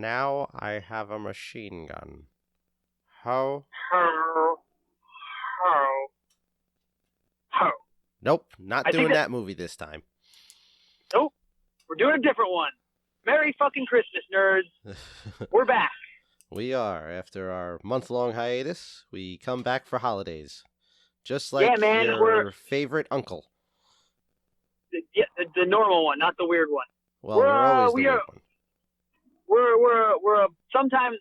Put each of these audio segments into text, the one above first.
Now I have a machine gun. Ho. Ho. Ho. Ho. Nope, not doing that movie this time. Nope, we're doing a different one. Merry fucking Christmas, nerds. We're back. We are. After our month-long hiatus, we come back for holidays. Just like your favorite uncle. The normal one, not the weird one. Well, we're always the weird one. We're sometimes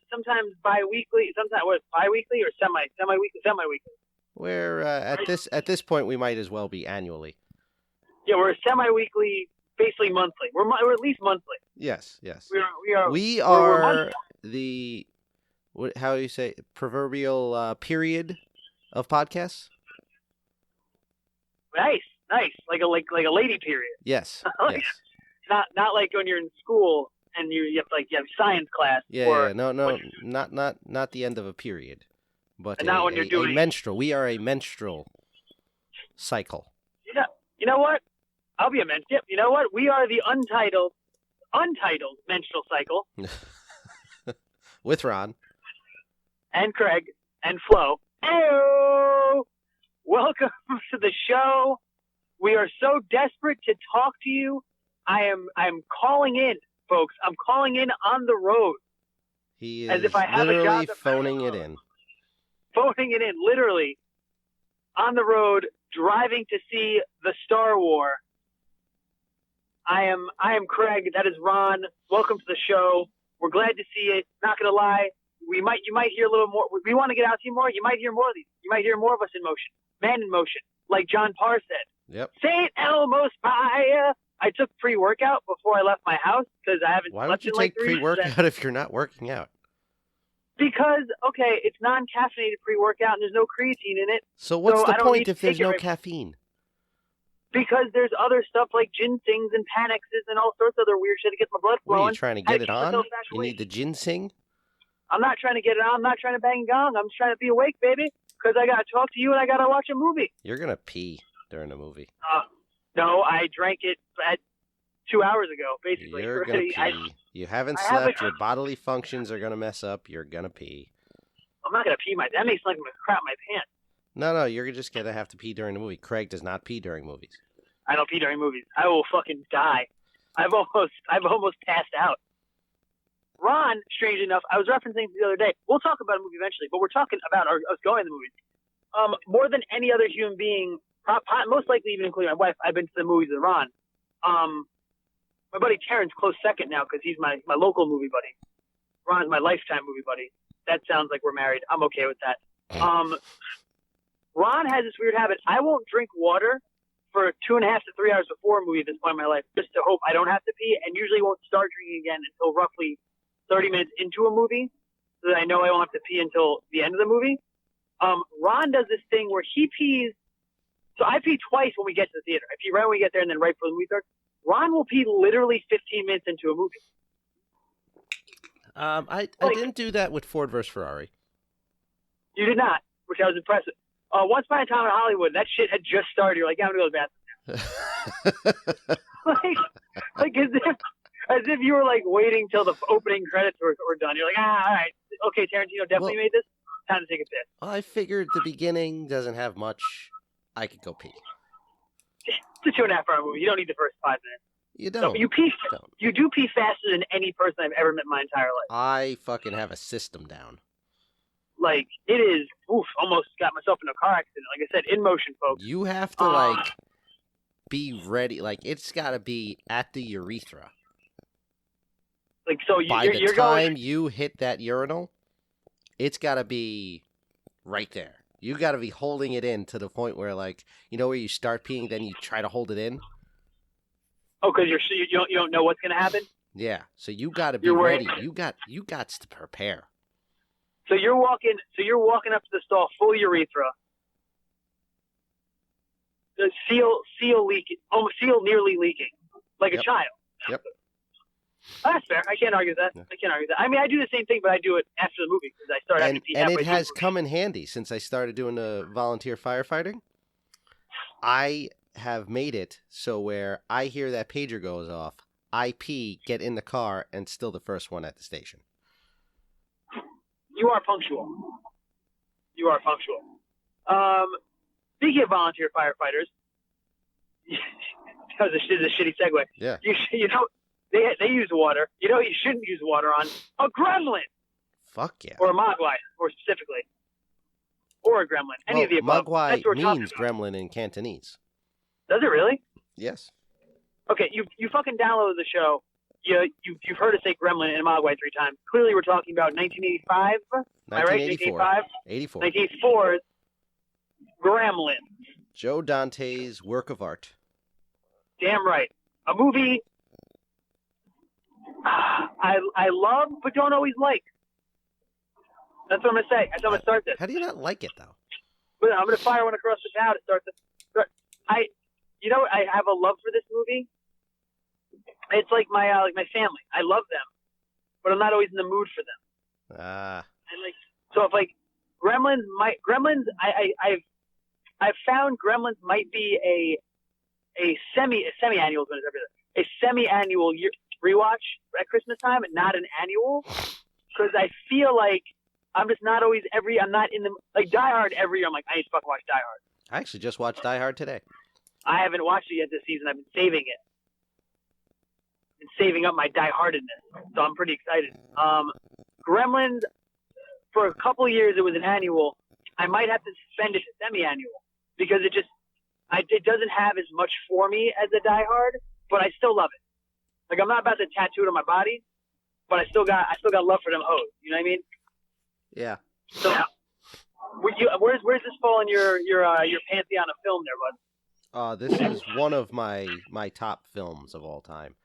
bi-weekly, sometimes bi-weekly or semi-weekly. We're at this point we might as well be annually. Yeah, we're semi-weekly, basically monthly. We're at least monthly. Yes. We are the how do you say proverbial period of podcasts. Nice, like a lady period. Yes. Yes. Not like when you're in school and you have science class. Yeah. No, not the end of a period, but not when you're doing a menstrual. We are a menstrual cycle. You know what? I'll be a menstrual. Yep. You know what? We are the untitled menstrual cycle. With Ron and Craig and Flo. Heyo! Welcome to the show. We are so desperate to talk to you. I'm calling in, folks. I'm calling in on the road. He is as if I have literally a job phoning it in. Phoning it in, literally. On the road, driving to see the Star War. I am Craig. That is Ron. Welcome to the show. We're glad to see it. Not gonna lie, you might hear a little more. We want to get out to you more. You might hear more of these. You might hear more of us in motion, man in motion, like John Parr said. Yep. St. Elmo's Fire. I took pre-workout before I left my house because I haven't. Why would you take pre-workout if you're not working out? Because it's non-caffeinated pre-workout and there's no creatine in it. So what's the point if there's no caffeine? Because there's other stuff like ginsengs and Panexes and all sorts of other weird shit to get my blood flowing. What, are you trying to get it on? You need the ginseng? I'm not trying to get it on. I'm not trying to bang gong. I'm just trying to be awake, baby, because I got to talk to you and I got to watch a movie. You're going to pee during the movie. No, I drank it 2 hours ago, basically. You're going to pee. You haven't slept. Your bodily functions are going to mess up. You're going to pee. I'm not going to pee. That makes like I'm going to crap my pants. No, you're just going to have to pee during the movie. Craig does not pee during movies. I don't pee during movies. I will fucking die. I've almost passed out. Ron, strange enough, I was referencing the other day. We'll talk about a movie eventually, but we're talking about us going to the movies. More than any other human being, most likely even including my wife, I've been to the movies with Ron. My buddy Terrence, close second now because he's my local movie buddy. Ron's my lifetime movie buddy. That sounds like we're married. I'm okay with that. Ron has this weird habit. I won't drink water for 2.5 to 3 hours before a movie at this point in my life, just to hope I don't have to pee, and usually won't start drinking again until roughly 30 minutes into a movie, so that I know I won't have to pee until the end of the movie. Ron does this thing where he pees. So I pee twice when we get to the theater. I pee right when we get there and then right before the movie starts. Ron will pee literally 15 minutes into a movie. I didn't do that with Ford vs. Ferrari. You did not, which I was impressed with. Once Upon a Time in Hollywood, that shit had just started. You're like, yeah, I'm going to go to the bathroom. like as if you were like waiting till the opening credits were done. You're like, all right, okay, Tarantino definitely made this. Time to take a piss. Well, I figured the beginning doesn't have much. I could go pee. It's a 2.5 hour movie. You don't need the first 5 minutes. You don't. No, you pee. You do pee faster than any person I've ever met in my entire life. I fucking have a system down. Like, it is, almost got myself in a car accident. Like I said, in motion, folks. You have to, be ready. Like, it's got to be at the urethra. Like, so by the time you hit that urinal, it's got to be right there. You got to be holding it in to the point where, like, you know where you start peeing, then you try to hold it in? Oh, because you don't know what's going to happen? Yeah, so you got to be ready. You got to prepare. So you're walking up to the stall, full urethra. The seal leaking, seal nearly leaking, like a child. Yep. That's fair. I can't argue that. I mean, I do the same thing, but I do it after the movie because I start having to pee. And it has come in handy since I started doing the volunteer firefighting. I have made it so where I hear that pager goes off, I pee, get in the car, and still the first one at the station. You are punctual. You are punctual. Speaking of volunteer firefighters, that was a shitty segue. Yeah. You know, they use water. You know, you shouldn't use water on a gremlin. Fuck yeah. Or a mogwai, more specifically. Or a gremlin. Any of the above. Mogwai means gremlin in Cantonese. Does it really? Yes. Okay, you fucking downloaded the show. You've heard us say gremlin and mogwai 3 times. Clearly we're talking about 1985. 1984. Am I right? 84. 1984. Gremlins. Joe Dante's work of art. Damn right. A movie I love but don't always like. That's what I'm going to say. That's how I'm going to start this. How do you not like it, though? But I'm going to fire one across the bow to start this. I have a love for this movie. It's like my family. I love them, but I'm not always in the mood for them. So if like Gremlins, I've found Gremlins might be a semi-annual, a semi-annual rewatch at Christmas time, and not an annual, because I feel like I'm just not always I'm not in the like Die Hard every year. I'm like, I need to fucking watch Die Hard. I actually just watched Die Hard today. I haven't watched it yet this season. I've been saving it. And saving up my die-hardedness. So I'm pretty excited. Gremlins, for a couple of years, it was an annual. I might have to suspend it to semi-annual because it doesn't have as much for me as a Die Hard, but I still love it. Like, I'm not about to tattoo it on my body, but I still got love for them hoes. You know what I mean? Yeah. So, where's this fall in your pantheon of film there, bud? This is one of my top films of all time.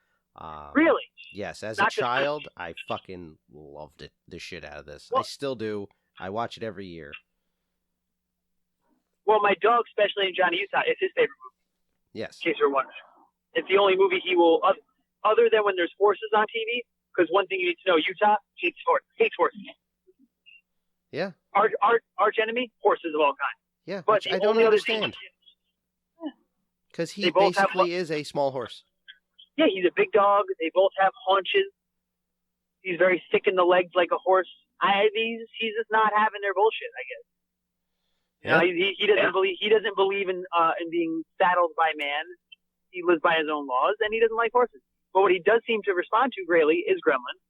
Really? Yes, as a child, I fucking loved the shit out of this. Well, I still do. I watch it every year. Well, my dog, especially in Johnny Utah, it's his favorite movie. Yes. In case you're wondering. It's the only movie he will, other than when there's horses on TV, because one thing you need to know, Utah hates horses. Yeah. Arch enemy, horses of all kinds. Yeah, but I don't understand. Because he basically is a small horse. Yeah, he's a big dog. They both have haunches. He's very thick in the legs like a horse. He's just not having their bullshit, I guess. Yeah. You know, he doesn't believe in being saddled by man. He lives by his own laws, and he doesn't like horses. But what he does seem to respond to greatly is Gremlins.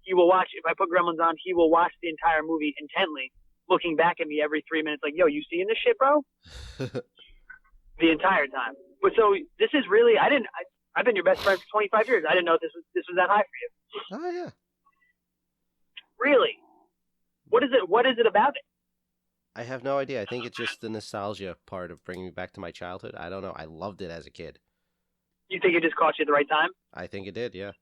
He will watch, if I put Gremlins on, he will watch the entire movie intently, looking back at me every 3 minutes like, yo, you seeing this shit, bro? The entire time. But so this is really, I've been your best friend for 25 years. I didn't know this was that high for you. Oh, yeah. Really? What is it about it? I have no idea. I think it's just the nostalgia part of bringing me back to my childhood. I don't know. I loved it as a kid. You think it just caught you at the right time? I think it did, yeah.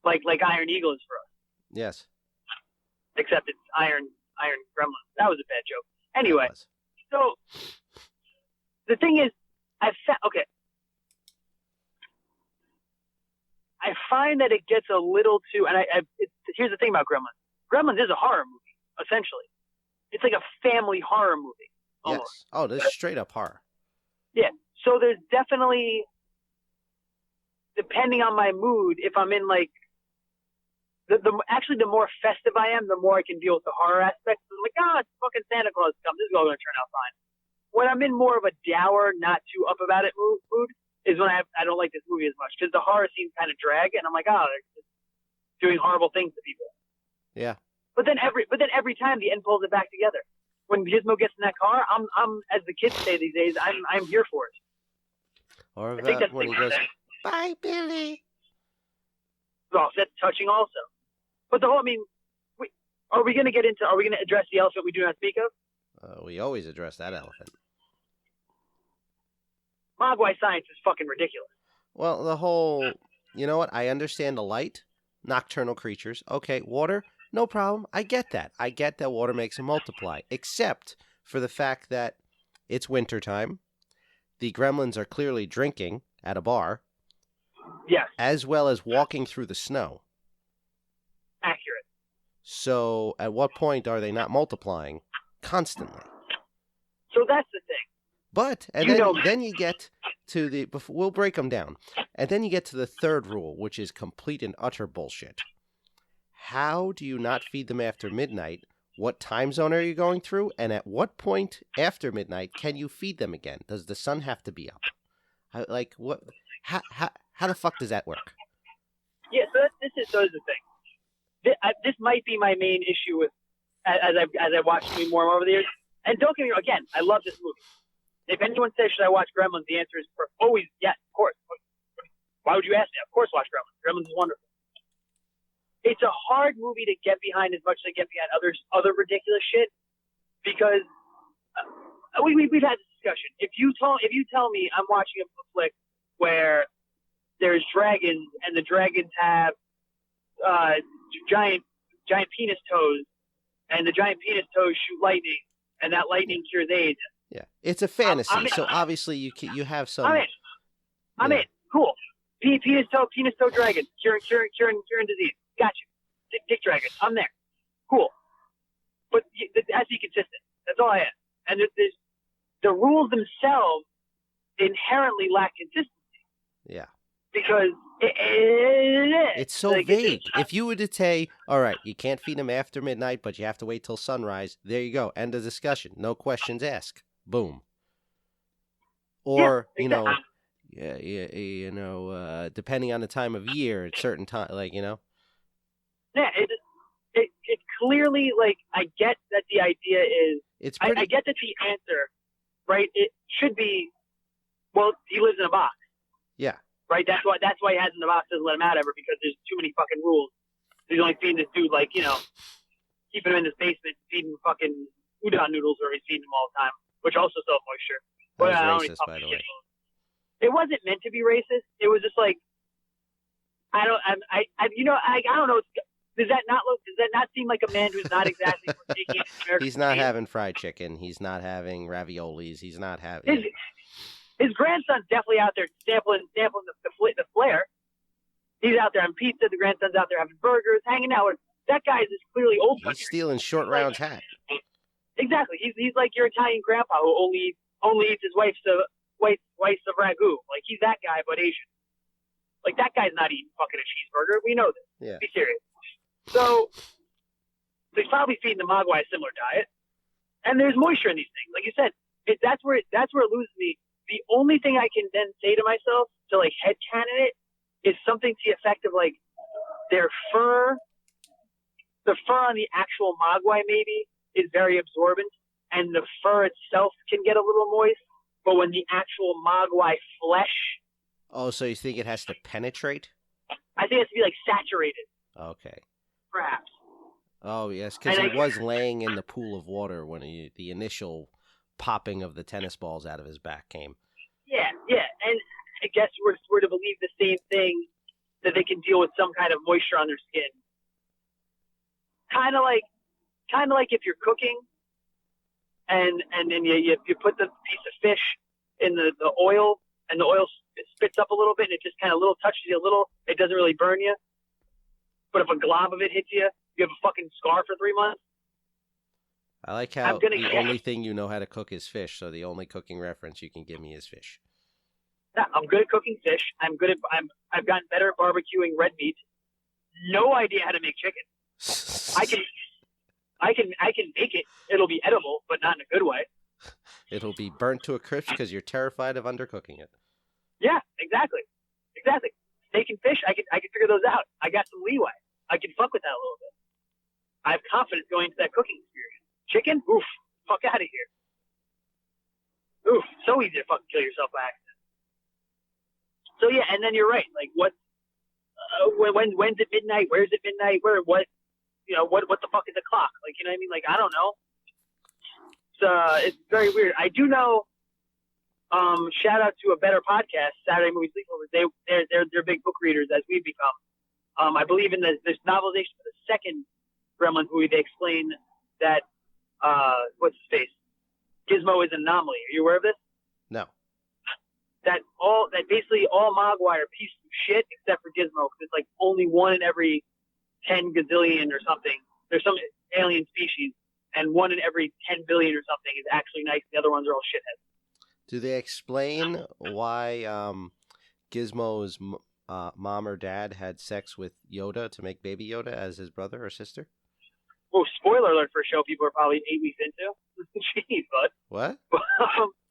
Like Iron Eagle is for us. Yes. Except it's Iron Gremlin. That was a bad joke. Anyway, so the thing is, I find that it gets a little too, and here's the thing about Gremlins. Gremlins is a horror movie, essentially. It's like a family horror movie. Almost. Yes. Oh, this is straight up horror. Yeah. So there's definitely, depending on my mood, if I'm in like, actually the more festive I am, the more I can deal with the horror aspect. I'm like, it's fucking Santa Claus come. This is all going to turn out fine. When I'm in more of a dour, not too up about it mood, is when I don't like this movie as much because the horror scenes kind of drag, and I'm like, they're just doing horrible things to people. Yeah. But then every time the end pulls it back together. When Gizmo gets in that car, I'm as the kids say these days, I'm here for it. Or about when he goes, "Bye, Billy." Oh, that's touching also. But the whole, are we going to address the elephant we do not speak of? We always address that elephant. Mogwai science is fucking ridiculous. Well, the whole, you know what? I understand the light, nocturnal creatures. Okay, water, no problem. I get that. I get that water makes them multiply, except for the fact that it's wintertime. The gremlins are clearly drinking at a bar. Yes. As well as walking through the snow. Accurate. So, at what point are they not multiplying constantly? So that's the thing. But, and then you get to we'll break them down. And then you get to the third rule, which is complete and utter bullshit. How do you not feed them after midnight What time zone are you going through? And at what point after midnight can you feed them again? Does the sun have to be up? Like what? How the fuck does that work? Yeah, so this is the thing. This might be my main issue with as I watched the movie more and more over the years. And don't get me wrong, again, I love this movie. If anyone says should I watch Gremlins, the answer is always yes, of course. Why would you ask me? Of course, watch Gremlins. Gremlins is wonderful. It's a hard movie to get behind as much as I get behind other ridiculous shit because we've had this discussion. If you tell me I'm watching a flick where there's dragons and the dragons have giant penis toes and the giant penis toes shoot lightning and that lightning cures AIDS. Yeah, it's a fantasy, so obviously you have some. I'm in. Cool. Penis toe dragon curing disease. Got you. Dick dragon. I'm there. Cool. But it has to be consistent. That's all I have. And the rules themselves inherently lack consistency. Yeah. Because it's so vague. If you were to say, all right, you can't feed them after midnight, but you have to wait till sunrise, there you go. End of discussion. No questions asked. Boom. Or, exactly. depending on the time of year, at certain time, Yeah, it clearly, I get that the idea is, I get that the answer, right, it should be, well, he lives in a box. Yeah. Right? That's why he has in the box, doesn't let him out ever, because there's too many fucking rules. He's only feeding this dude, keeping him in his basement, feeding him fucking udon noodles, or he's feeding him all the time, which also sells moisture. That was racist, by the way. It wasn't meant to be racist. It was just I don't know. Does that not seem like a man who's not exactly taking American He's not name? having fried chicken. He's not having raviolis. He's not having. His grandson's definitely out there sampling the flair. He's out there on pizza. The grandson's out there having burgers, hanging out with. That guy is clearly old country. He's stealing Short Round's hat. Exactly. He's like your Italian grandpa who only eats his wife's of ragu. He's that guy, but Asian. That guy's not eating fucking a cheeseburger. We know this. Yeah. Be serious. So he's probably feeding the Mogwai a similar diet, and there's moisture in these things. Like you said, that's where it loses me. The only thing I can then say to myself to headcanon it is something to the effect of their fur, the fur on the actual Mogwai maybe is very absorbent, and the fur itself can get a little moist. But when the actual Mogwai flesh, oh, so you think it has to penetrate? I think it has to be saturated. Okay. Perhaps. Oh yes, because he was laying in the pool of water when the initial popping of the tennis balls out of his back came. Yeah, and I guess we're to believe the same thing, that they can deal with some kind of moisture on their skin. Kind of like if you're cooking, and then you put the piece of fish in the oil, and the oil spits up a little bit, and it just kind of touches you a little. It doesn't really burn you, but if a glob of it hits you, you have a fucking scar for 3 months. I like how the only thing you know how to cook is fish, so the only cooking reference you can give me is fish. Yeah, I'm good at cooking fish. I've gotten better at barbecuing red meat. No idea how to make chicken. I can make it. It'll be edible, but not in a good way. It'll be burnt to a crisp because you're terrified of undercooking it. Yeah, exactly. Steak and fish, I can figure those out. I got some leeway. I can fuck with that a little bit. I have confidence going into that cooking experience. Chicken? Oof. Fuck out of here. Oof. So easy to fucking kill yourself by accident. So yeah, and then you're right. When's it midnight? Where's it midnight? What the fuck is the clock? You know what I mean? I don't know. It's very weird. I do know, shout out to a better podcast, Saturday Movie Sleepovers. They're big book readers as we've become. I believe in this novelization for the second Gremlins movie, they explain that what's his face? Gizmo is an anomaly. Are you aware of this? No. That basically all Mogwai are pieces of shit except for Gizmo, because it's only one in every 10 gazillion or something. There's some alien species, and one in every 10 billion or something is actually nice. The other ones are all shitheads. Do they explain why Gizmo's mom or dad had sex with Yoda to make baby Yoda as his brother or sister? Oh, spoiler alert for a show people are probably 8 weeks into. Jeez, bud. What?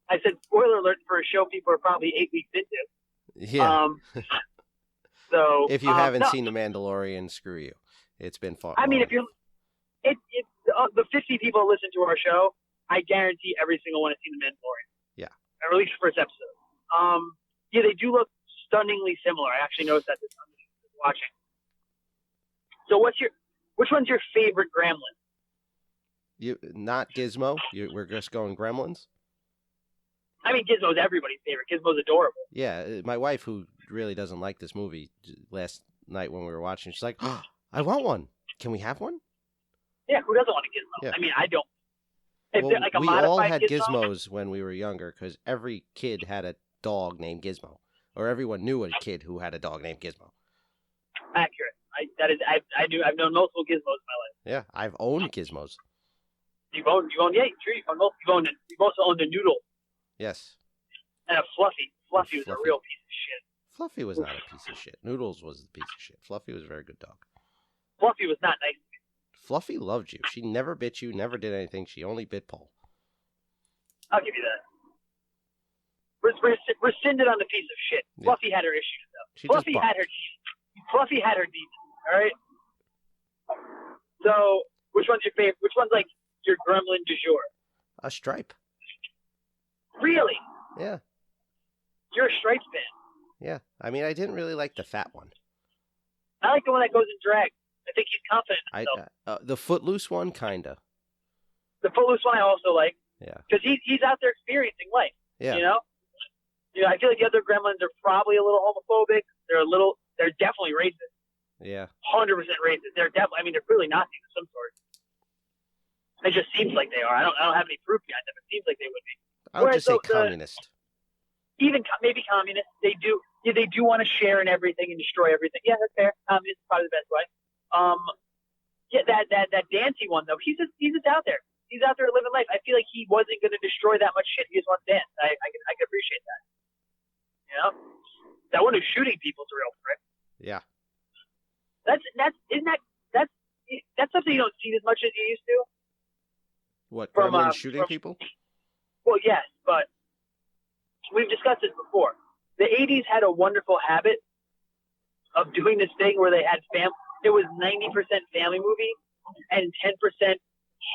I said spoiler alert for a show people are probably 8 weeks into. Yeah. So if you haven't no, seen The Mandalorian, screw you. It's been far. I mean, if you're, the 50 people that listen to our show, I guarantee every single one has seen The Mandalorian. Yeah. Or at least the first episode. Yeah, they do look stunningly similar. I actually noticed that this time watching. So which one's your favorite Gremlin? You not Gizmo. We're just going Gremlins. I mean, Gizmo's everybody's favorite. Gizmo's adorable. Yeah, my wife, who really doesn't like this movie, last night when we were watching, she's like, "Oh, I want one. Can we have one?" Yeah, who doesn't want a Gizmo? Yeah. I mean, I don't. If Well, they're like a we all modified had Gizmo, Gizmos when we were younger because every kid had a dog named Gizmo, or everyone knew a kid who had a dog named Gizmo. accurate. I've known multiple Gizmos in my life. Yeah, I've owned Gizmos. You've owned, yeah, true. You've also owned a Noodle Yes. and a Fluffy. Fluffy was a Fluffy. real piece of shit. Fluffy was not a piece of shit. Noodles was the piece of shit. Fluffy was a very good dog. Fluffy was not nice. Fluffy loved you. She never bit you, never did anything. She only bit Paul. I'll give you that. Rescinded on the piece of shit. Yeah. Fluffy had her issues though. She Fluffy just had her demons. Fluffy had her demons. All right. So, which one's your favorite? Which one's like your Gremlin du jour? A Stripe. Really? Yeah. You're a Stripes fan. Yeah. I mean, I didn't really like the fat one. I like the one that goes in drag. I think he's confident in himself. The Footloose one, kinda. The Footloose one I also like Yeah. because he's out there experiencing life. Yeah. You know, I feel like the other Gremlins are probably a little homophobic. They're definitely racist. Yeah. 100% racist. They're definitely. I mean, they're clearly Nazis of some sort. It just seems like they are. I don't have any proof behind them. It seems like they would be. I would just say Whereas communist. Even maybe communist. They do want to share in everything and destroy everything. Yeah, that's fair. Communist is probably the best way. Yeah, that Dante one though. He's just out there. He's out there living life. I feel like he wasn't going to destroy that much shit. He just wants to dance. I can appreciate that. You know, that one who's shooting people's a real prick. Yeah. That's something you don't see as much as you used to. What, From, Gremlins shooting people? Well, yes, but we've discussed this before. The 80s had a wonderful habit of doing this thing where they had it was 90% family movie and 10%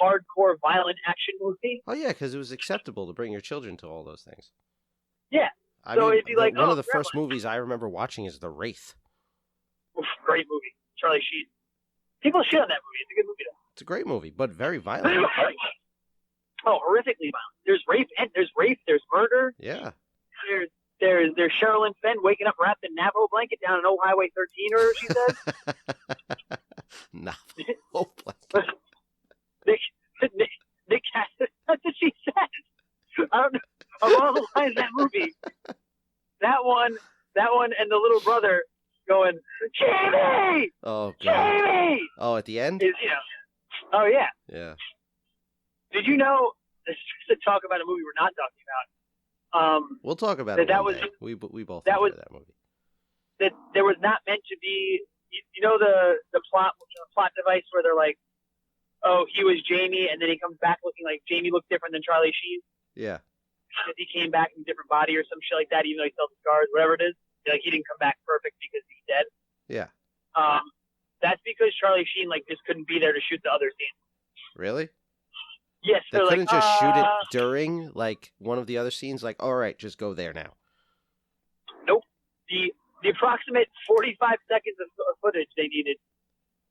hardcore violent action movie. Oh, yeah, because it was acceptable to bring your children to all those things. Yeah. I So mean, it'd be like, one oh, of the first Gremlins. movies I remember watching is The Wraith. Oof, great movie. Charlie Sheen. People shit on that movie. It's a good movie, though. It's a great movie, but very violent. Oh, horrifically violent. There's rape, there's murder. Yeah. There's Sherilyn Fenn waking up wrapped in Navajo blanket down an old Highway 13, or she says. Navajo blanket. Nick that's what she says. I don't know. Of all the lines in that movie, that one, and the little brother going, Jamie! Oh, God. Jamie! Oh, at the end? Is, oh, yeah. Yeah. Did you know, this is to talk about a movie we're not talking about. We'll talk about it that one was, day. We both that enjoy was, that movie. That there was not meant to be, you know, the plot device where they're like, oh, he was Jamie, and then he comes back looking like Jamie looked different than Charlie Sheen. Yeah. Because he came back in a different body or some shit like that, even though he still has the scars, whatever it is. Like, he didn't come back perfect because he's dead. Yeah. That's because Charlie Sheen, like, just couldn't be there to shoot the other scene. Really? Yes. They They're couldn't like, just shoot it during, like, one of the other scenes? Like, all right, just go there now. Nope. The approximate 45 seconds of footage they needed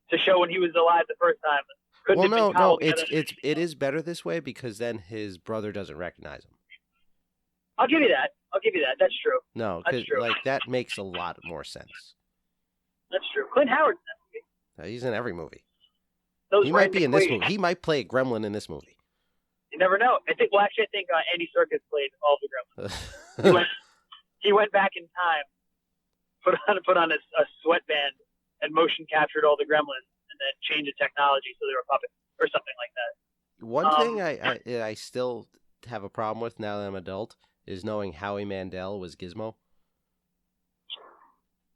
to show when he was alive the first time couldn't have been cobbled together. It is better this way because then his brother doesn't recognize him. I'll give you that. That's true. No, That's because true. like that makes a lot more sense. That's true. Clint Howard's in that movie. He's in every movie. Those He were might be in this equation. movie. He might play a gremlin in this movie. You never know. I think Andy Serkis played all the Gremlins. He went back in time, put on a sweatband, and motion captured all the Gremlins, and then changed the technology so they were puppets or something like that. One thing I still have a problem with now that I'm an adult is knowing Howie Mandel was Gizmo.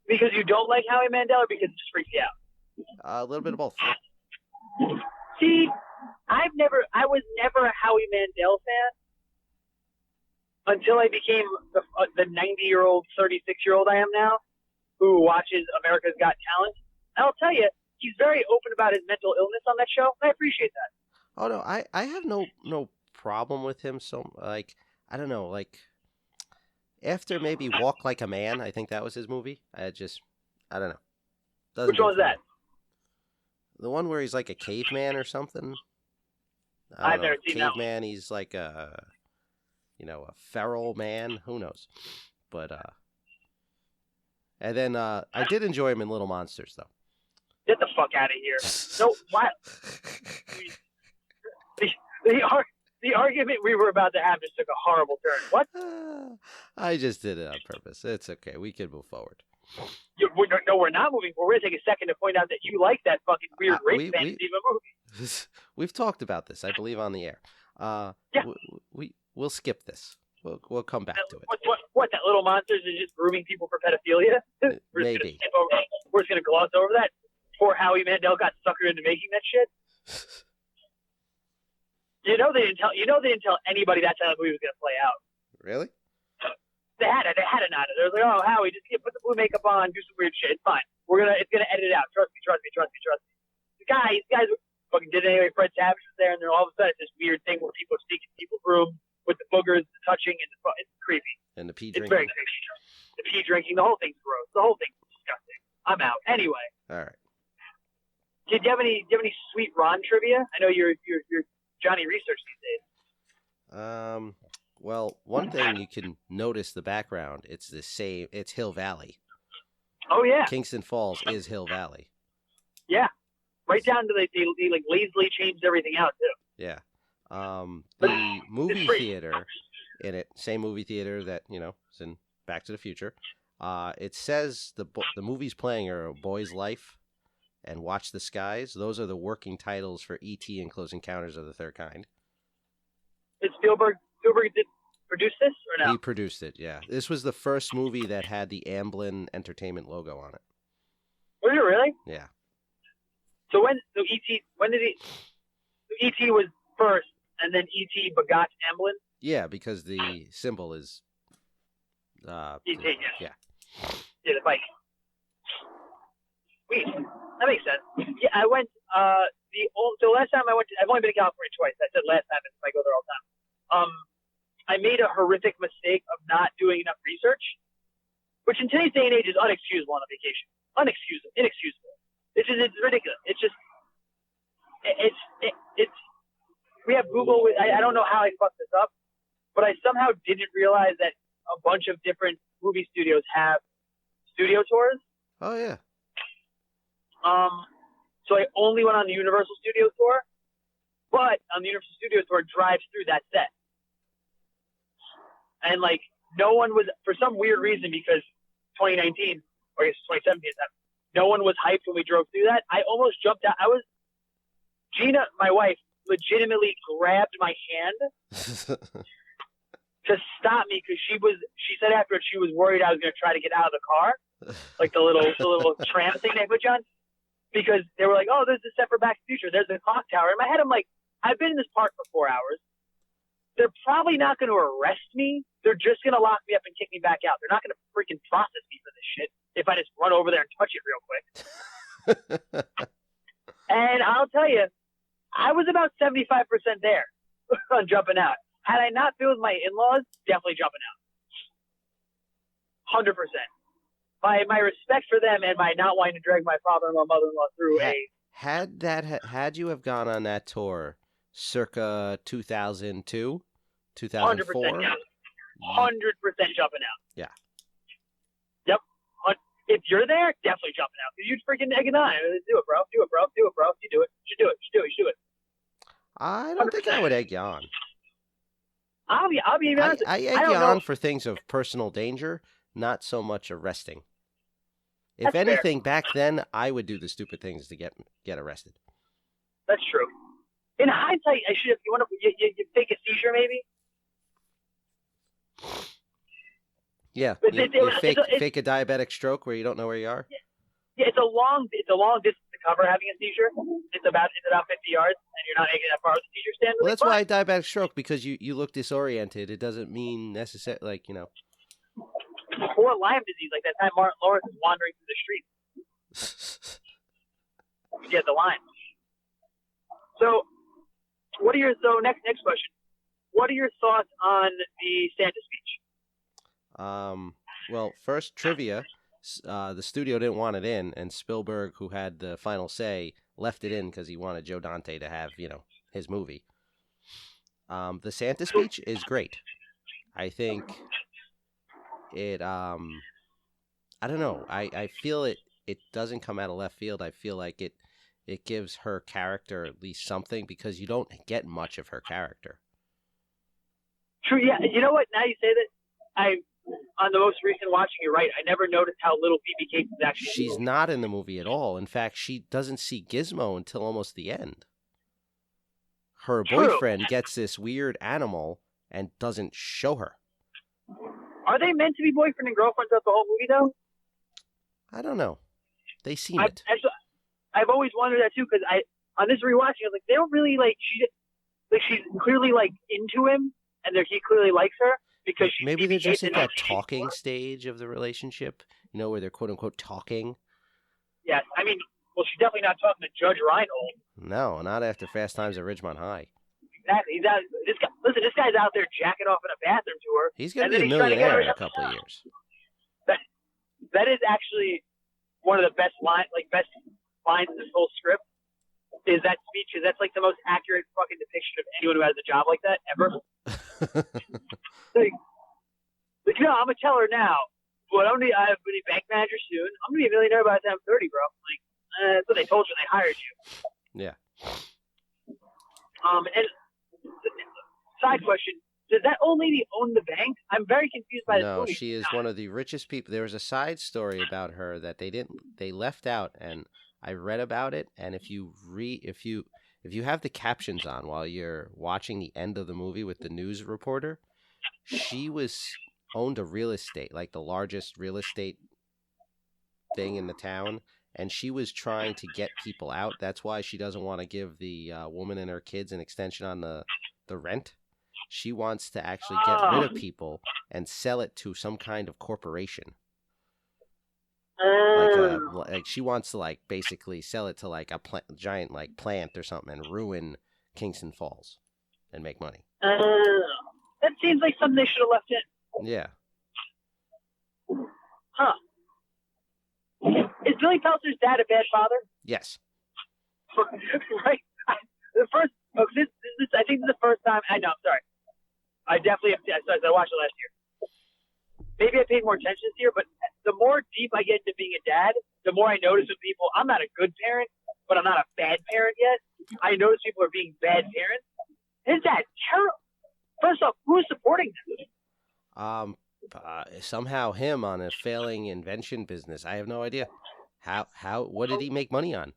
Because you don't like Howie Mandel, or because it just freaks you out? A little bit of both. See, I was never a Howie Mandel fan until I became the 90-year-old, 36-year-old I am now, who watches America's Got Talent. And I'll tell you, he's very open about his mental illness on that show, and I appreciate that. Oh no, I have no problem with him. So like, I don't know, like after maybe Walk Like a Man, I think that was his movie. I don't know. Which one was that? The one where he's like a caveman or something. I've never seen that one. Caveman. He's like a feral man. Who knows? But and then I did enjoy him in Little Monsters though. Get the fuck out of here! No, why? The argument we were about to have just took a horrible turn. What? I just did it on purpose. It's okay. We can move forward. No, we're not moving forward. We're going to take a second to point out that you like that fucking weird rape fantasy of a movie. We've talked about this, I believe, on the air. Yeah. We'll skip this. We'll come back to it. What, that Little Monsters is just grooming people for pedophilia? Maybe. We're just going to gloss over that. Poor Howie Mandel got suckered into making that shit. They didn't tell anybody that's how the movie was going to play out. Really? They had it on it. They were like, "Oh, Howie, just put the blue makeup on, do some weird shit. It's fine. It's gonna edit it out. Trust me. The guys fucking did it anyway. Fred Savage was there, and then all of a sudden it's this weird thing where people are sneaking in people's rooms with the boogers, the touching, and it's creepy. And the pee drinking. It's very creepy. The pee drinking, the whole thing's gross. The whole thing's disgusting. I'm out. Anyway. All right. Do you have any sweet Ron trivia? I know you're Johnny Research these days. Well, one thing you can notice the background. It's the same. It's Hill Valley. Oh yeah. Kingston Falls is Hill Valley. Yeah. Right down to they like lazily changed everything out too. Yeah. The movie theater in it, same movie theater that is in Back to the Future. It says the movies playing are A Boy's Life and Watch the Skies. Those are the working titles for E.T. and Close Encounters of the Third Kind. Did Spielberg did produce this or no? He produced it, yeah. This was the first movie that had the Amblin Entertainment logo on it. Was it really? Yeah. So E.T. E.T. was first, and then E.T. begot Amblin? Yeah, because the symbol is E.T. Yeah. Yeah, the bike. Sweet. That makes sense. Yeah, I went. So last time I went, I've only been to California twice. I said last time, and I go there all the time. I made a horrific mistake of not doing enough research, which in today's day and age is unexcusable on a vacation. Inexcusable. It's ridiculous. We have Google. I don't know how I fucked this up, but I somehow didn't realize that a bunch of different movie studios have studio tours. Oh yeah. So I only went on the Universal Studios tour, but on the Universal Studios tour drives through that set. And like no one was, for some weird reason, because 2019 or I guess 2017, no one was hyped when we drove through that. I almost jumped out. Gina, my wife, legitimately grabbed my hand to stop me because she said after it she was worried I was going to try to get out of the car, like the little tram thing they put you on, because they were like, "Oh, there's a set for Back to the Future. There's a clock tower." In my head, I'm like, I've been in this park for 4 hours. They're probably not going to arrest me. They're just going to lock me up and kick me back out. They're not going to freaking process me for this shit if I just run over there and touch it real quick. And I'll tell you, I was about 75% there on jumping out. Had I not been with my in-laws, definitely jumping out. 100%. My respect for them and my not wanting to drag my father-in-law, mother-in-law through Had you have gone on that tour circa 2002, 2004? 100%, yeah. 100% jumping out. Yeah. Yep. If you're there, definitely jumping out. You'd freaking egg it on. Do it, bro. Do it, bro. Do it, bro. You do it. You should do it. You should do it. I don't think I would egg you on. I'll be honest. I egg you on for things of personal danger, not so much arresting. If anything, back then, I would do the stupid things to get arrested. That's true. In hindsight, I should have. You take a seizure, maybe. Yeah, you fake a diabetic stroke where you don't know where you are. Yeah, it's a long distance to cover having a seizure. It's about 50 yards, and you're not making that far with the seizure stand. Well, that's why I diabetic stroke, because you look disoriented. It doesn't mean necessarily, like, you know. Or Lyme disease, like that time Martin Lawrence was wandering through the streets. You get the line. So, next question. What are your thoughts on the Santa speech? Well, first, trivia. The studio didn't want it in, and Spielberg, who had the final say, left it in because he wanted Joe Dante to have, his movie. The Santa speech is great. I think it, I don't know. I feel it doesn't come out of left field. I feel like it gives her character at least something, because you don't get much of her character. True, yeah. You know what? Now you say that, on the most recent watching, you're right. I never noticed how little Phoebe Cates is actually. She's not in the movie at all. In fact, she doesn't see Gizmo until almost the end. Her boyfriend gets this weird animal and doesn't show her. Are they meant to be boyfriend and girlfriend throughout the whole movie, though? I don't know. They seem it. I've always wondered that too, because on this rewatching, I was like, they don't really she's clearly into him, and he clearly likes her. Because maybe they're just at that talking stage of the relationship, where they're quote unquote talking. Yes, I mean, well, she's definitely not talking to Judge Reinhold. No, not after Fast Times at Ridgemont High. Exactly. He's out. This guy's out there jacking off in a bathroom to her. He's gonna be a millionaire in a couple of years. That is actually one of the best lines in this whole script. Is that speech? Because that's like the most accurate fucking depiction of anyone who has a job like that ever. No, I'm gonna tell her now, but I'm gonna be a bank manager soon. I'm gonna be a millionaire by the time I'm 30, bro. That's what they told you. They hired you. Yeah. And side question: does that old lady own the bank? I'm very confused by this movie. No, she is one of the richest people. There was a side story about her that they left out, and I read about it. And if you have the captions on while you're watching the end of the movie with the news reporter, she owned a real estate, like the largest real estate thing in the town, and she was trying to get people out. That's why she doesn't want to give the woman and her kids an extension on the rent. She wants to actually get rid of people and sell it to some kind of corporation. Like she wants to basically sell it to a giant plant or something and ruin Kingston Falls and make money. That seems like something they should have left in. Yeah. Huh. Is Billy Peltzer's dad a bad father? Yes. Right. I think this is the first time. I know. I'm sorry. I definitely have. I watched it last year. Maybe I paid more attention this year, but the more deep I get into being a dad, the more I notice with people, I'm not a good parent, but I'm not a bad parent yet. I notice people are being bad parents. Is that terrible? First off, who is supporting this? Somehow him on a failing invention business. I have no idea. What did he make money on?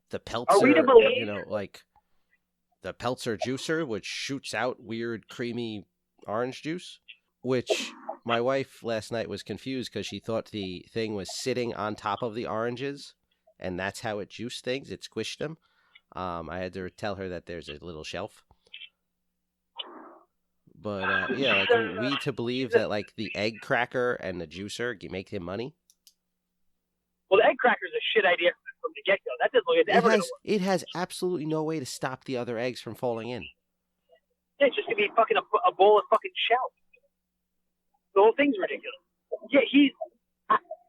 The Peltzer, are we to believe? The Peltzer juicer, which shoots out weird creamy orange juice, which my wife last night was confused because she thought the thing was sitting on top of the oranges, and that's how it juiced things. It squished them. I had to tell her that there's a little shelf. But yeah, are we to believe that the egg cracker and the juicer make him money? Well, the egg cracker's a shit idea from the get-go. That doesn't look like it's ever going to work. It has absolutely no way to stop the other eggs from falling in. Yeah, it's just going to be fucking a bowl of fucking shell. The whole thing's ridiculous. Yeah,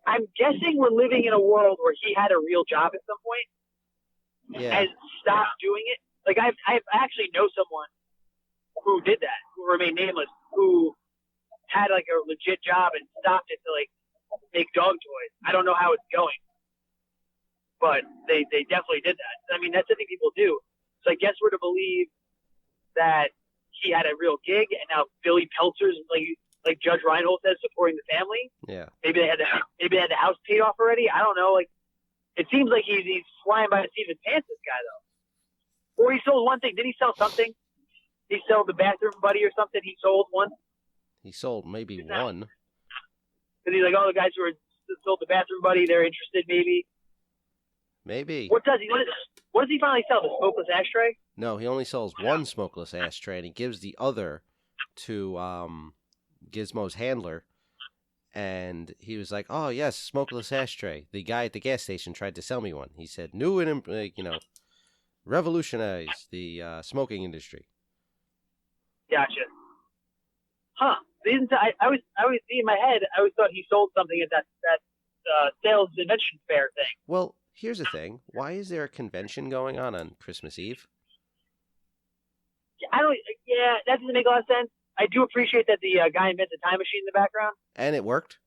I'm guessing we're living in a world where he had a real job at some point and stopped doing it. I actually know someone who did that, who remained nameless, who had a legit job and stopped it to make dog toys. I don't know how it's going, but they definitely did that. I mean, that's the thing people do. So I guess we're to believe that he had a real gig, and now Billy Peltzer's like Judge Reinhold says, supporting the family. Yeah. Maybe they had the house paid off already. I don't know. It seems like he's flying by the seat of his pants. This guy though, or he sold one thing. Did he sell something? He sold the bathroom buddy or something. He sold one. He sold maybe one. Because he's the guys who sold the bathroom buddy, they're interested maybe. Maybe. What does he? What does he finally sell? The smokeless ashtray? No, he only sells one smokeless ashtray, and he gives the other to Gizmo's handler. And he was like, "Oh yes, smokeless ashtray." The guy at the gas station tried to sell me one. He said, "New and revolutionize the smoking industry." Gotcha. Huh. I was in my head. I always thought he sold something at that sales invention fair thing. Well, here's the thing. Why is there a convention going on Christmas Eve? Yeah, that doesn't make a lot of sense. I do appreciate that the guy invented a time machine in the background. And it worked?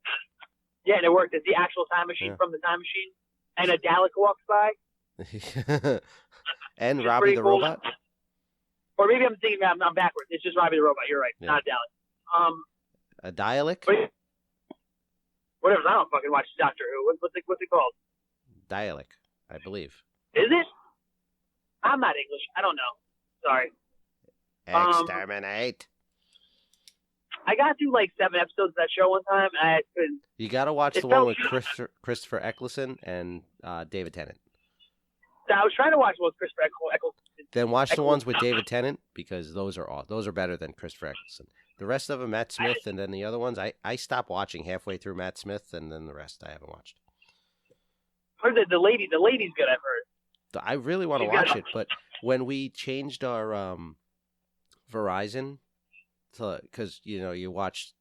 Yeah, and it worked. It's the actual time machine from the time machine. And a Dalek walks by. And Robbie the cool. robot? Or maybe I'm thinking I'm backwards. It's just Robbie the robot. You're right. Yeah. Not a Dalek. A Dalek? Whatever. I don't fucking watch Doctor Who. What's it called? Dalek, I believe. Is it? I'm not English. I don't know. Sorry. Exterminate. I got through like 7 episodes of that show one time, and I couldn't. You got to watch the one with Christopher Eccleston and David Tennant. I was trying to watch one with Christopher Eccleston. Then watch the ones with David Tennant, because those are better than Christopher Eccleston. The rest of them, Matt Smith, and then the other ones, I stopped watching halfway through Matt Smith, and then the rest I haven't watched. Heard that the lady's good, I've heard. I really want to watch it, but when we changed our Verizon, because you watch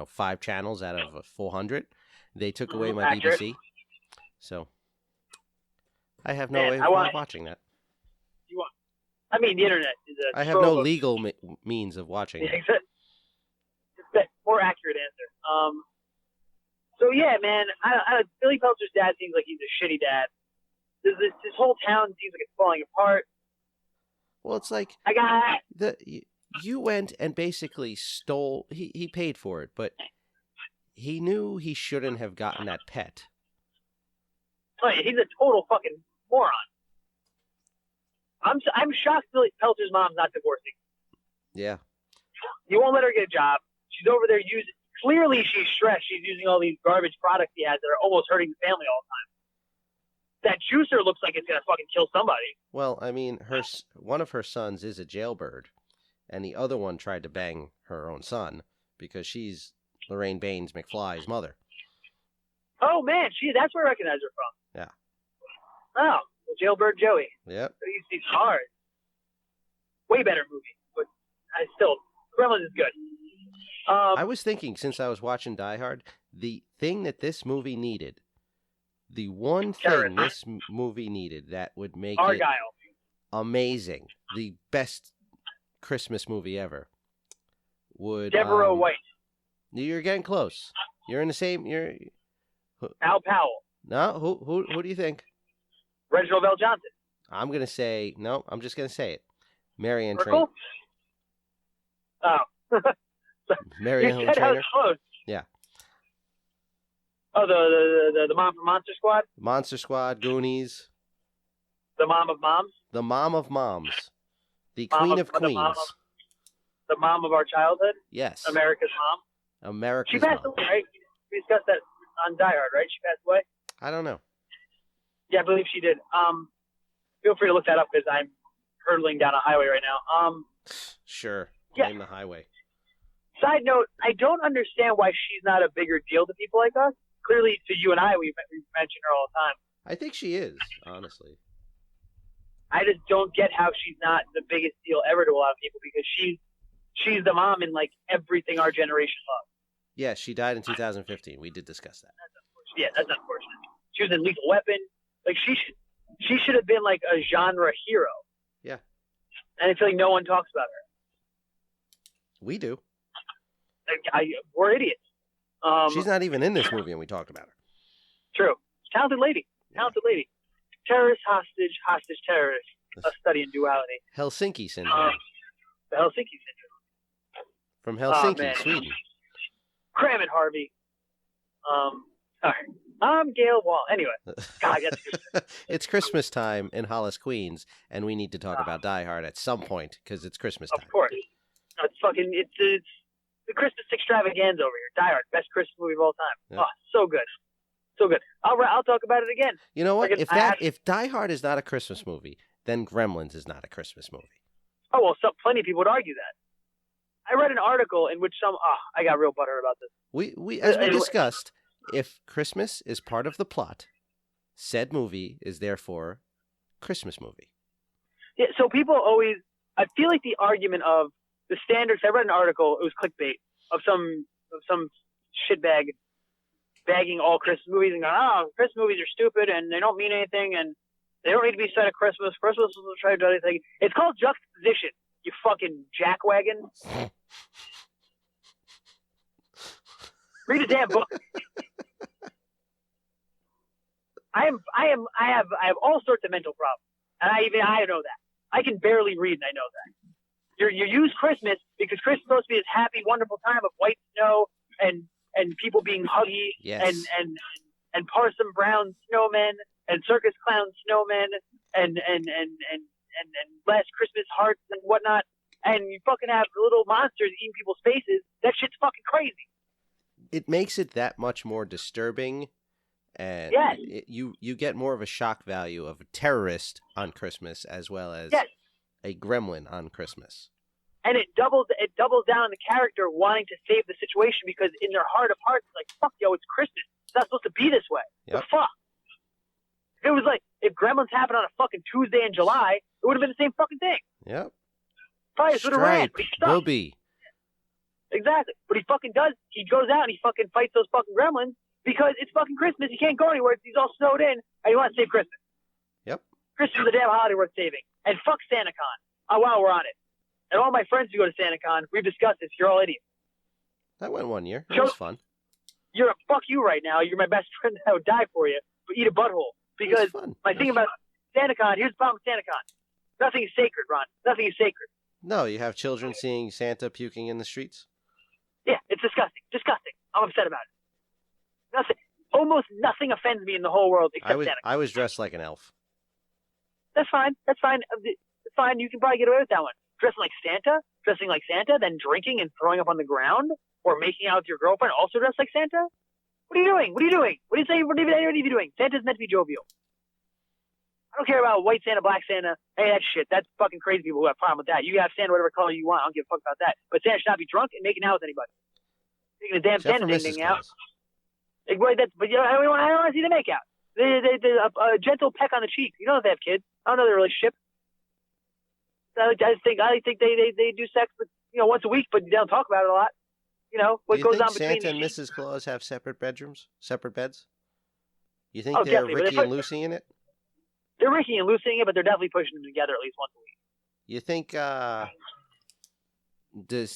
5 channels out of 400, they took away my BBC, so I have no way of watching that. The internet is I have no legal means of watching it. More accurate answer. So yeah, man, Billy Peltzer's dad seems like he's a shitty dad. This whole town seems like it's falling apart. Well, it's like you went and basically stole. He paid for it, but he knew he shouldn't have gotten that pet. Oh yeah, he's a total fucking moron. I'm shocked Billy Peltzer's mom's not divorcing. Yeah. You won't let her get a job. She's over there using. Clearly, she's stressed. She's using all these garbage products he has that are almost hurting the family all the time. That juicer looks like it's gonna fucking kill somebody. Well, I mean, one of her sons is a jailbird, and the other one tried to bang her own son because she's Lorraine Baines McFly's mother. Oh man, that's where I recognize her from. Yeah. Oh, well, Jailbird Joey. Yep. You see hard. Way better movie, but Gremlins is good. I was thinking, since I was watching Die Hard, the thing that this movie needed, the one thing this movie needed that would make it amazing, the best Christmas movie ever, would Deborah White. You're getting close. You're in the same. Al Powell. No, who do you think? Reginald Bell Johnson. I'm gonna say no. I'm just gonna say it. Marianne Trainor. Oh. Marianne Trainor. Yeah. Oh, the mom from Monster Squad? Monster Squad, Goonies. The mom of moms? The mom of moms. The queen of queens. The mom of our childhood? Yes. America's mom? America's mom. She passed away, right? We discussed that on Die Hard, right? She passed away? I don't know. Yeah, I believe she did. Feel free to look that up because I'm hurtling down a highway right now. Sure. Yeah. Name the highway. Side note, I don't understand why she's not a bigger deal to people like us. Clearly, to you and I, we mention her all the time. I think she is, honestly. I just don't get how she's not the biggest deal ever to a lot of people because she's the mom in like everything our generation loves. Yeah, she died in 2015. We did discuss that. That's unfortunate. Yeah, that's unfortunate. She was in Lethal Weapon. Like she should have been like a genre hero. Yeah. And I feel like no one talks about her. We do. We're idiots. She's not even in this movie, and we talked about her. True. Talented lady. Terrorist, hostage, terrorist. A study in duality. Helsinki syndrome. The Helsinki syndrome. From Helsinki, Sweden. Cram it, Harvey. All right. I'm Gail Wall. Anyway. God, it's Christmas time in Hollis, Queens, and we need to talk about Die Hard at some point, because it's Christmas time. Of course. It's the Christmas extravaganza over here. Die Hard, best Christmas movie of all time. Yep. Oh, so good. So good. I'll talk about it again. You know what? Friggin- If Die Hard is not a Christmas movie, then Gremlins is not a Christmas movie. Oh, well, plenty of people would argue that. I read an article in which I got real butthurt about this. We as we discussed, if Christmas is part of the plot, said movie is therefore Christmas movie. Yeah, so people always, I feel like the argument of the standards, I read an article, it was clickbait, of some shitbag bagging all Christmas movies and going, oh, Christmas movies are stupid and they don't mean anything and they don't need to be set at Christmas. Christmas will try to do anything. It's called juxtaposition, you fucking jackwagon. Read a damn book. I have all sorts of mental problems, and I know that. I can barely read, and I know that. You use Christmas because Christmas is supposed to be this happy, wonderful time of white snow and people being huggy, yes. and Parson Brown snowmen and circus clown snowmen and last Christmas hearts and whatnot, and you fucking have little monsters eating people's faces. That shit's fucking crazy. It makes it that much more disturbing, and yes. You get more of a shock value of a terrorist on Christmas as well as yes. a gremlin on Christmas. And it doubles down on the character wanting to save the situation because in their heart of hearts, it's like, fuck, yo, it's Christmas. It's not supposed to be this way. Yep. The fuck? It was like, if Gremlins happened on a fucking Tuesday in July, it would have been the same fucking thing. Yep. Probably would have ran, but he stuck. Booby. Exactly. But he fucking does. He goes out and he fucking fights those fucking gremlins because it's fucking Christmas. He can't go anywhere. He's all snowed in and he wants to save Christmas. Yep. Christmas is a damn holiday worth saving. And fuck SantaCon. Oh, wow, we're on it. And all my friends who go to SantaCon, we've discussed this. You're all idiots. That went one year. It was fun. You're a fuck you right now. You're my best friend. I would die for you. But eat a butthole. Because my thing about SantaCon, here's the problem with SantaCon. Nothing is sacred, Ron. Nothing is sacred. No, you have children seeing Santa puking in the streets. Yeah, it's disgusting. Disgusting. I'm upset about it. Nothing. Almost nothing offends me in the whole world except SantaCon. I was dressed like an elf. That's fine. That's fine. It's fine. You can probably get away with that one. Dressing like Santa, then drinking and throwing up on the ground, or making out with your girlfriend also dressed like Santa? What are you doing? What are you doing? What do you say? What are you doing? Santa's meant to be jovial. I don't care about white Santa, black Santa. Hey, that shit. That's fucking crazy people who have a problem with that. You have Santa whatever color you want. I don't give a fuck about that. But Santa should not be drunk and making out with anybody. Taking a damn Santa thing out. But you know, I don't want to see the make out. A gentle peck on the cheek. You know if they have kids. I don't know their relationship. I think they do sex, but once a week, but they don't talk about it a lot. What goes on between Santa and Mrs. Claus have separate bedrooms, separate beds? You think they're definitely, Ricky and Lucy in it? They're Ricky and Lucy in it, but they're definitely pushing them together at least once a week. You think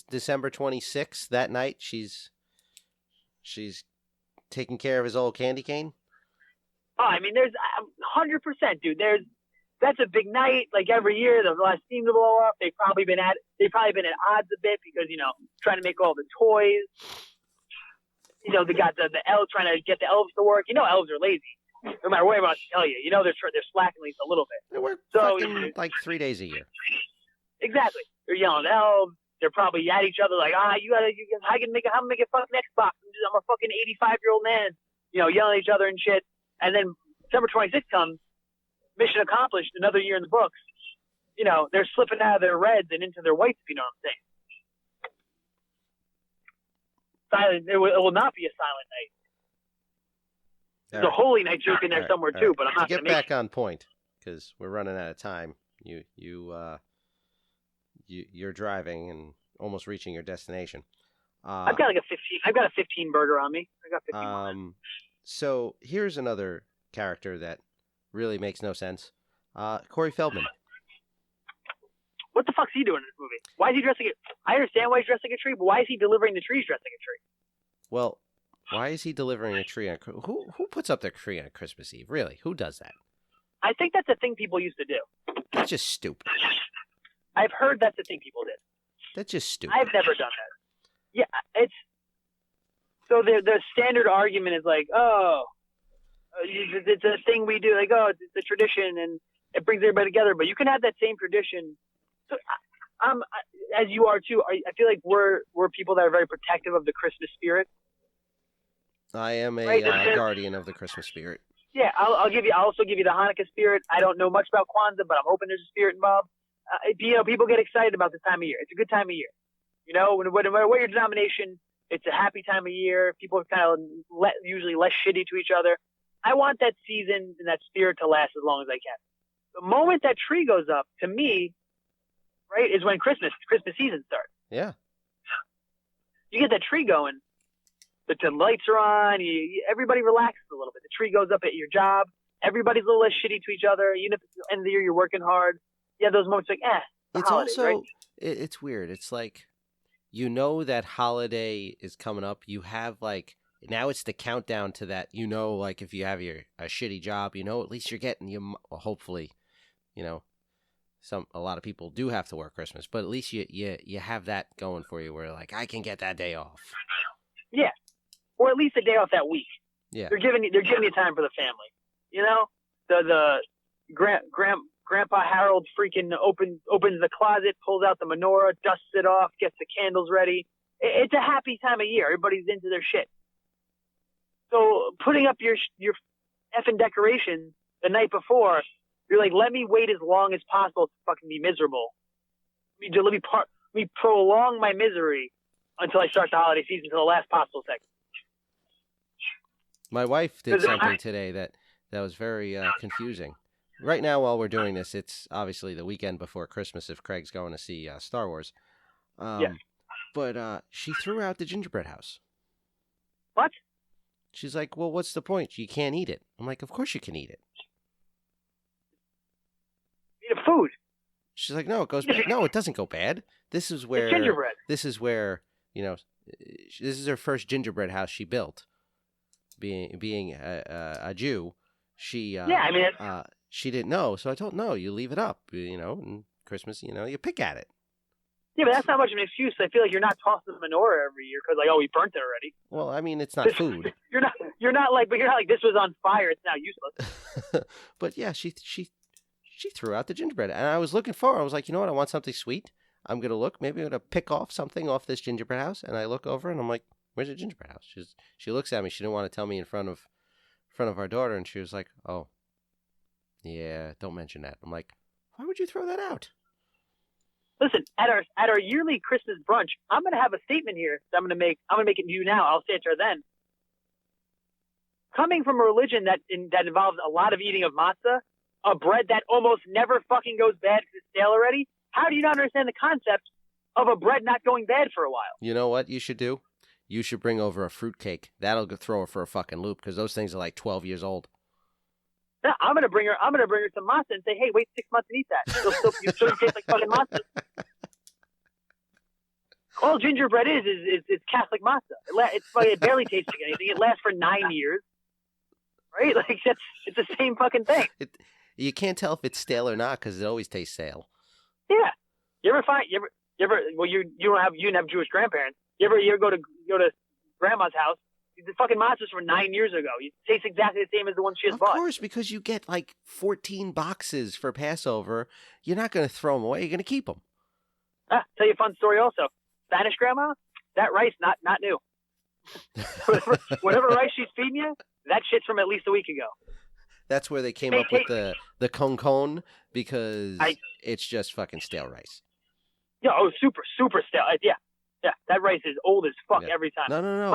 December 26th, that night, she's taking care of his old candy cane? Oh, I mean, there's 100%, dude. That's a big night. Like every year, the last seem to blow up. They've probably been at odds a bit because trying to make all the toys. They got the elves trying to get the elves to work. Elves are lazy. No matter what I'm about to tell you, they're slacking at least a little bit. They work fucking like 3 days a year. Exactly. They're yelling at elves. They're probably at each other like, I can make a fucking Xbox. I'm a fucking 85-year-old man. Yelling at each other and shit. And then December 26th comes. Mission accomplished, another year in the books. They're slipping out of their reds and into their whites, if you know what I'm saying. Silent. It will not be a silent night. There's a holy night joke in there somewhere too, but I'm not going to get back on point because we're running out of time. You're driving and almost reaching your destination. I've got a 15 burger on me. I got 15. So here's another character that really makes no sense. Corey Feldman. What the fuck's he doing in this movie? Why is he dressed like I understand why he's dressed like a tree, but why is he delivering the trees dressed like a tree? Well, why is he delivering a tree on who puts up their tree on Christmas Eve? Really? Who does that? I think that's a thing people used to do. That's just stupid. I've heard that's a thing people did. That's just stupid. I've never done that. Yeah, it's so the standard argument is like, it's a thing we do. Like, it's a tradition and it brings everybody together. But you can have that same tradition. So as you are too. I feel like we're people that are very protective of the Christmas spirit. I am a right? guardian of the Christmas spirit. Yeah, I'll give you. I'll also give you the Hanukkah spirit. I don't know much about Kwanzaa, but I'm hoping there's a spirit involved. People get excited about this time of year. It's a good time of year. No matter what your denomination, it's a happy time of year. People are kind of usually less shitty to each other. I want that season and that spirit to last as long as I can. The moment that tree goes up, to me, right, is when Christmas season starts. Yeah. You get that tree going, the lights are on, everybody relaxes a little bit. The tree goes up at your job. Everybody's a little less shitty to each other. Even if it's the end of the year, you're working hard. Yeah, those moments like, It's holidays, also, right? it's weird. It's like, that holiday is coming up. You have now it's the countdown to that. If you have a shitty job, at least you're getting hopefully, a lot of people do have to work Christmas, but at least you have that going for you where I can get that day off. Yeah. Or at least a day off that week. Yeah. They're giving you time for the family. The Grandpa Harold freaking opens the closet, pulls out the menorah, dusts it off, gets the candles ready. It's a happy time of year. Everybody's into their shit. So putting up your effing decoration the night before, you're like, let me wait as long as possible to fucking be miserable. Let me prolong my misery until I start the holiday season to the last possible second. My wife did something today that was very confusing. Right now, while we're doing this, it's obviously the weekend before Christmas if Craig's going to see Star Wars. Yes. But she threw out the gingerbread house. What? She's like, well, what's the point? You can't eat it. I'm like, of course you can eat it. Eat a food. She's like, no, it goes bad. No, it doesn't go bad. This is where it's gingerbread. This is where, this is her first gingerbread house she built. Being a Jew, she she didn't know, so I told no, you leave it up, and Christmas, you pick at it. Yeah, but that's not much of an excuse. I feel like you're not tossing the menorah every year because we burnt it already. Well, I mean, it's not food. You're not like this was on fire. It's now useless. But yeah, she threw out the gingerbread, and I was looking for her. I was like, you know what? I want something sweet. I'm gonna look. Maybe I'm gonna pick off something off this gingerbread house, and I look over, and I'm like, where's the gingerbread house? She looks at me. She didn't want to tell me in front of our daughter, and she was like, oh, yeah, don't mention that. I'm like, why would you throw that out? Listen, at our yearly Christmas brunch, I'm gonna have a statement here that I'm gonna make it to you now. I'll say it to her then. Coming from a religion that involves a lot of eating of matzah, a bread that almost never fucking goes bad because it's stale already, how do you not understand the concept of a bread not going bad for a while? You know what you should do? You should bring over a fruitcake. That'll throw her for a fucking loop because those things are like 12 years old. Yeah, I'm gonna bring her some matzah and say, hey, wait 6 months and eat that. It'll still taste like fucking matzah. All gingerbread is Catholic matzah. It barely tastes like anything. It lasts for 9 years, right? It's the same fucking thing. You can't tell if it's stale or not because it always tastes stale. Yeah. You didn't have Jewish grandparents. You ever go to grandma's house? The fucking matzahs from 9 years ago. It tastes exactly the same as the one she has bought. Of course, because you get 14 boxes for Passover. You're not going to throw them away. You're going to keep them. Tell you a fun story also. Spanish grandma, that rice, not new. Whatever rice she's feeding you, that shit's from at least a week ago. That's where they came up with the con because it's just fucking stale rice. Yeah, super, super stale. Yeah, that rice is old as fuck every time. No.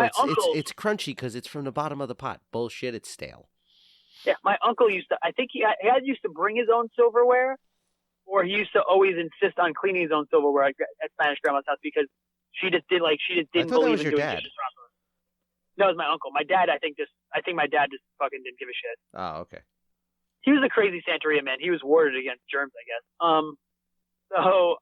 It's crunchy because it's from the bottom of the pot. Bullshit, it's stale. Yeah, my uncle used to, I think he used to bring his own silverware, or he used to always insist on cleaning his own silverware at Spanish grandma's house because she just didn't believe in doing dishes properly. No, it was my uncle. My dad, I think my dad just fucking didn't give a shit. Oh, okay. He was a crazy Santeria man. He was warded against germs, I guess. So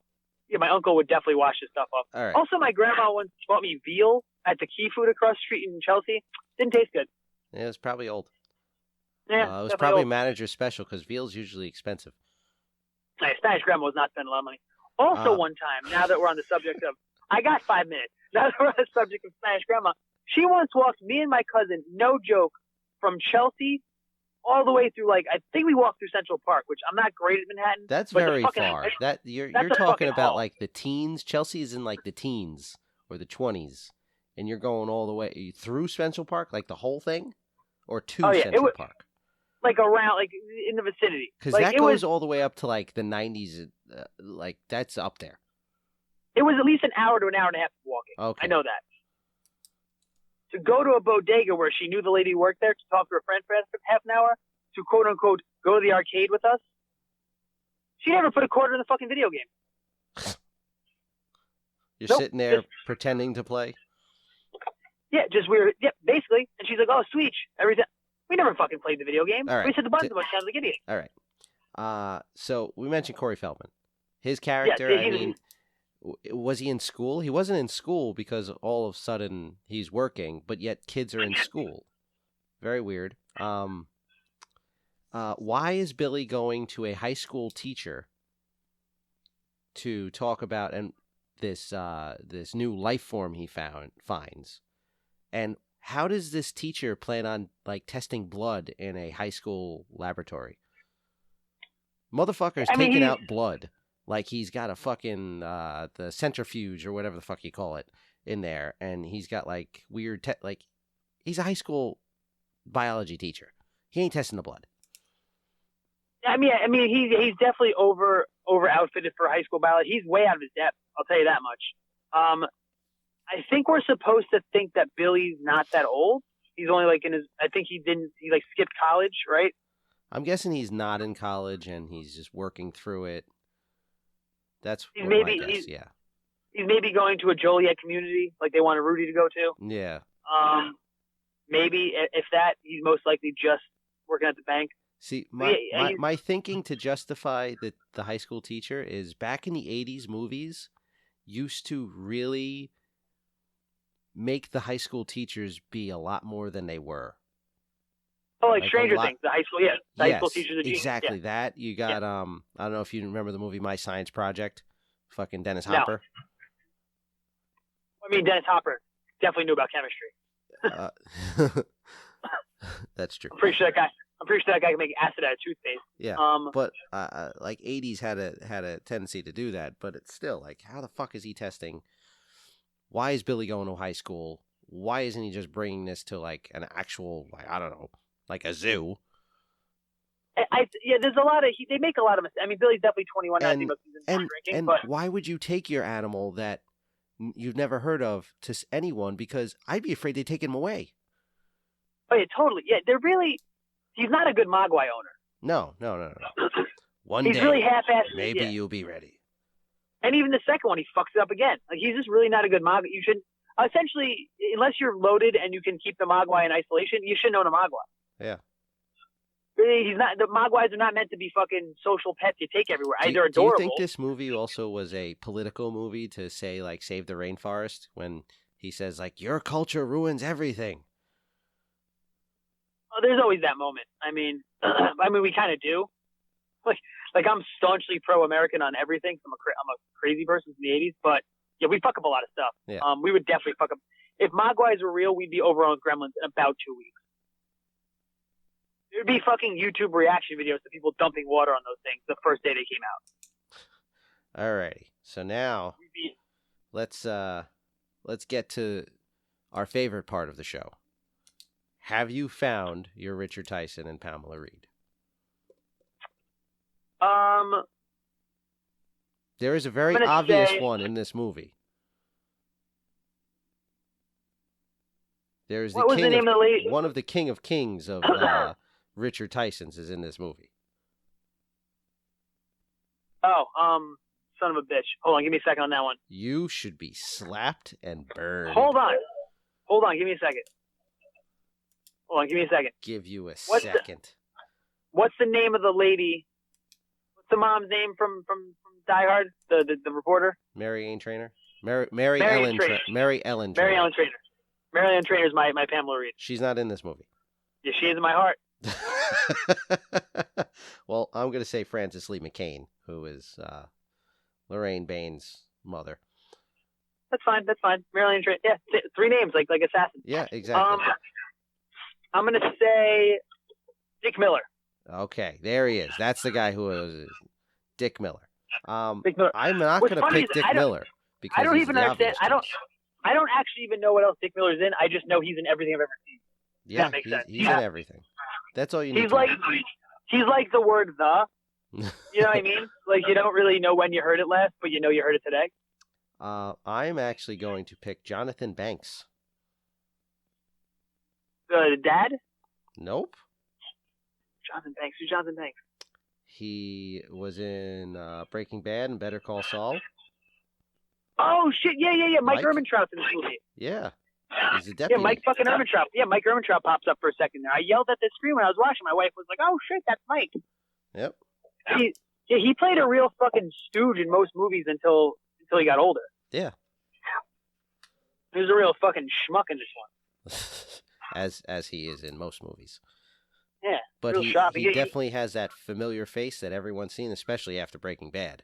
yeah, my uncle would definitely wash his stuff off. All right. Also, my grandma once bought me veal at the Key Food across the street in Chelsea. Didn't taste good. Yeah, it was probably old. Yeah, it was probably old. Manager special because veal's usually expensive. My Spanish grandma was not spending a lot of money. Also, one time, now that we're on the subject of, I got 5 minutes. Now that we're on the subject of Spanish grandma, she once walked me and my cousin, no joke, from Chelsea all the way through, I think we walked through Central Park, which I'm not great at Manhattan. That's very far. You're talking about the teens. Chelsea is in the teens or the 20s. and you're going all the way through Central Park, like the whole thing, or to Oh yeah, Central Park? like around, like in the vicinity. Because like, that goes all the way up to like the 90s. Like that's up there. It was at least an hour to an hour and a half of walking. Okay. I know that. To go to a bodega where she knew the lady who worked there, to talk to her friend for half an hour, to quote unquote go to the arcade with us, she never put a quarter in the fucking video game. You're sitting there pretending to play? Yeah, basically. And she's like, oh, sweet. Everything. We never fucking played the video game. All right. We hit the buttons a bunch of times like idiots. All right. So we mentioned Corey Feldman. His character, was he in school? He wasn't in school because all of a sudden he's working, but yet kids are in school. Very weird. Why is Billy going to a high school teacher to talk about this new life form he finds? And how does this teacher plan on like testing blood in a high school laboratory? Motherfucker's taking out blood. Like he's got a fucking the centrifuge or whatever the fuck you call it in there, and he's got like weird he's a high school biology teacher. He ain't testing the blood. I mean, he's definitely over outfitted for high school biology. He's way out of his depth. I'll tell you that much. I think we're supposed to think that Billy's not that old. He's only like I think he like skipped college, right? I'm guessing he's not in college and he's just working through it. That's my guess, yeah. He's maybe going to a Joliet community, like they wanted Rudy to go to. Yeah. Maybe if that, he's most likely just working at the bank. See, my thinking to justify the high school teacher is back in the 80s, movies used to really make the high school teachers be a lot more than they were. Oh, like Stranger Things, the high school, the high school teachers. Exactly, that. You got, I don't know if you remember the movie My Science Project, fucking Dennis Hopper. No. I mean, Dennis Hopper definitely knew about chemistry. That's true. I'm pretty sure that guy can make acid out of toothpaste. Yeah, but like 80s had a tendency to do that, but it's still like, how the fuck is he testing? Why is Billy going to high school? Why isn't he just bringing this to like an actual, like, I don't know, like a zoo? There's a lot of they make a lot of mistakes. I mean, Billy's definitely 21 now. And but why would you take your animal that you've never heard of to anyone? Because I'd be afraid they'd take him away. Oh yeah, totally. Yeah, he's not a good Mogwai owner. No. One he's day, really half-assed. Maybe you'll be ready. And even the second one, he fucks it up again. Like he's just really not a good Mogwai. You should essentially, unless you're loaded and you can keep the Mogwai in isolation, you shouldn't own a Mogwai. Yeah. Really, the Mogwais are not meant to be fucking social pets you take everywhere. They're adorable. Do you think this movie also was a political movie to say, like, save the rainforest? When he says, like, your culture ruins everything. Oh, there's always that moment. I mean, we kind of do. Like I'm staunchly pro-American on everything. I'm a crazy person from the 80s, but yeah, we fuck up a lot of stuff. Yeah. We would definitely fuck up. If Mogwais were real, we'd be overrun with Gremlins in about 2 weeks. There'd be fucking YouTube reaction videos to people dumping water on those things the first day they came out. Alrighty. So now let's get to our favorite part of the show. Have you found your Richard Tyson and Pamela Reed? There is a very obvious one in this movie. There's one of the King of Kings of Richard Tyson's is in this movie. Oh, son of a bitch. Hold on, give me a second on that one. You should be slapped and burned. Hold on, give me a second. Give you a second. What's the name of the lady? What's the mom's name from Die Hard? The reporter? Mary Ellen Trainor. Mary Ellen Trainor. Mary Ellen Trainor is my Pamela Reed. She's not in this movie. Yeah, she is in my heart. Well, I'm going to say Frances Lee McCain, who is Lorraine Baines' mother. That's fine. Mary Ellen Trainor. Yeah, 3 names, like assassins. Yeah, exactly. I'm going to say Dick Miller. Okay, there he is. That's the guy who is Dick Miller. Dick Miller. I'm not going to pick Dick Miller because I don't even understand. I don't actually even know what else Dick Miller's in. I just know he's in everything I've ever seen. Yeah, that makes sense. He's in everything. That's all you need. He's like the word the. know. You know what I mean? Like, you don't really know when you heard it last, but you know you heard it today. I'm actually going to pick Jonathan Banks. The dad? Nope. Jonathan Banks. Who's Jonathan Banks? He was in Breaking Bad and Better Call Saul. Oh, shit. Yeah. Mike Ehrmantraut's in this movie. Yeah. He's a deputy. Yeah, Mike fucking Ehrmantraut. Yeah, Mike Ehrmantraut pops up for a second there. I yelled at the screen when I was watching. My wife was like, oh, shit, that's Mike. Yep. He played a real fucking stooge in most movies until he got older. Yeah. He was a real fucking schmuck in this one. as he is in most movies. Yeah. But he Yeah, definitely has that familiar face that everyone's seen, especially after Breaking Bad.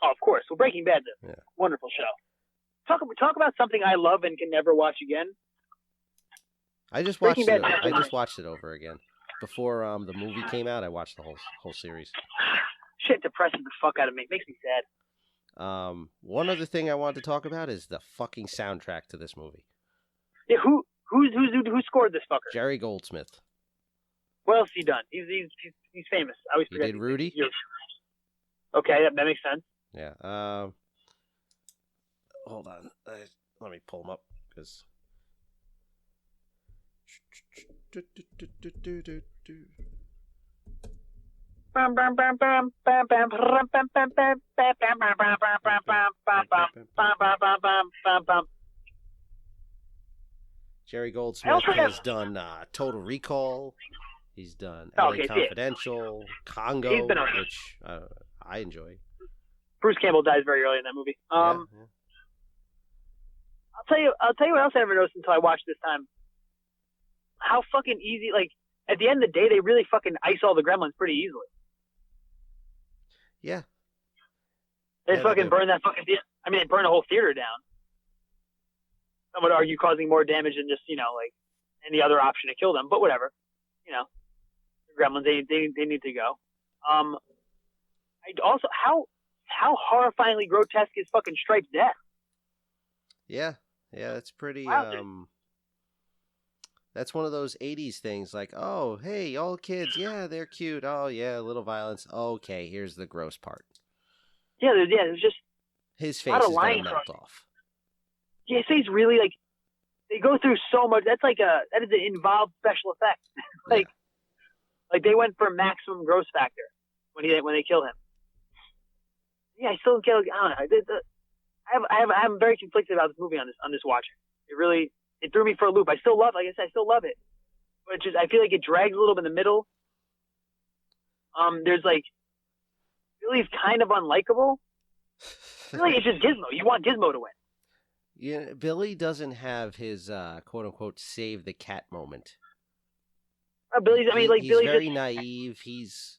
Oh, of course. Well, Breaking Bad's a wonderful show. Talk about something I love and can never watch again. I just watched it. I just watched it over again. Before the movie came out, I watched the whole series. Shit depresses the fuck out of me. It makes me sad. One other thing I wanted to talk about is the fucking soundtrack to this movie. Yeah, who scored this fucker? Jerry Goldsmith. What else he done? He's famous. I always forget. He did Rudy. Okay, that makes sense. Yeah. Hold on. Let me pull him up because. Jerry Goldsmith has done Total Recall. He's done LA Confidential, Congo, which I enjoy. Bruce Campbell dies very early in that movie. Yeah. I'll tell you what else I never noticed until I watched this time. How fucking easy, like, at the end of the day, they really fucking ice all the Gremlins pretty easily. Yeah. They fucking burn that fucking theater. I mean, they burn the whole theater down. Some would argue causing more damage than just, like, any other option to kill them, but whatever. The Gremlins, they need to go. Also, how horrifyingly grotesque is fucking Stripe's death? Yeah, that's pretty. Wow, that's one of those '80s things. Like, oh, hey, all kids, yeah, they're cute. Oh, yeah, a little violence. Okay, here's the gross part. Yeah, there's just his face is gonna melt off. Yeah, his face really they go through so much. That is an involved special effect. Like they went for maximum gross factor when they kill him. Yeah, I still get. I don't know. I'm very conflicted about this movie on this watching. It threw me for a loop. I still love it, but I feel like it drags a little bit in the middle. There's Billy's kind of unlikable. Really, it's just Gizmo. You want Gizmo to win. Yeah, Billy doesn't have his quote unquote save the cat moment. Billy's very naive. He's